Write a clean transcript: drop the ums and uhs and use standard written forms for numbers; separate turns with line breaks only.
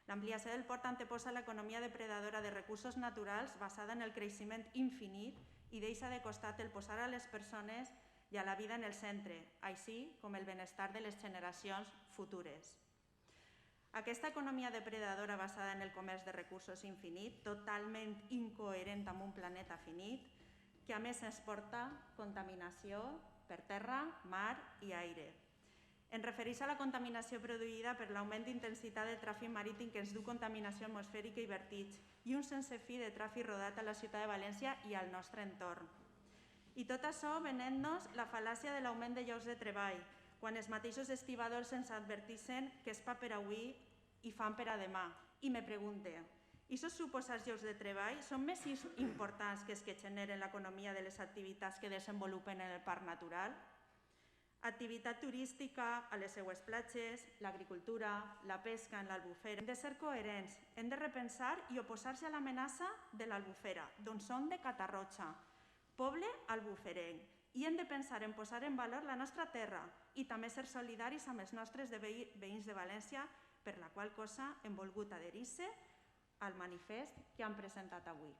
L'ampliació del port anteposa l'economia depredadora de recursos naturals basada en el creixement infinit i deixa de costat el posar a les persones i a la vida en el centre, així com el benestar de les generacions futures. Aquesta economia depredadora basada en el comerç de recursos infinit, totalment incoherent amb un planeta finit, que a més ens porta contaminació per terra, mar i aire. En refereix a la contaminació produïda per l'augment d'intensitat del tràfic marítim que ens du contaminació atmosfèrica i vertiig i un sense fi de tràfic rodat a la ciutat de València i al nostre entorn. I tot això venent-nos la fal·làcia de l'augment de llocs de treball, quan els mateixos estibadors ens adverteixen que és pa per avui i fam per a demà. I me pregunte, aquests suposats llocs de treball són més importants que els que generen l'economia de les activitats que desenvolupen en el parc natural? Activitat turística a les seues platges, l'agricultura, la pesca en l'Albufera. Hem de ser coherents, hem de repensar i oposar-se a l'amenaça de l'Albufera, d'on som de Catarroja, poble albuferenc, i hem de pensar en posar en valor la nostra terra i també ser solidaris amb els nostres veïns de València, per la qual cosa hem volgut adherir-se al manifest que han presentat avui.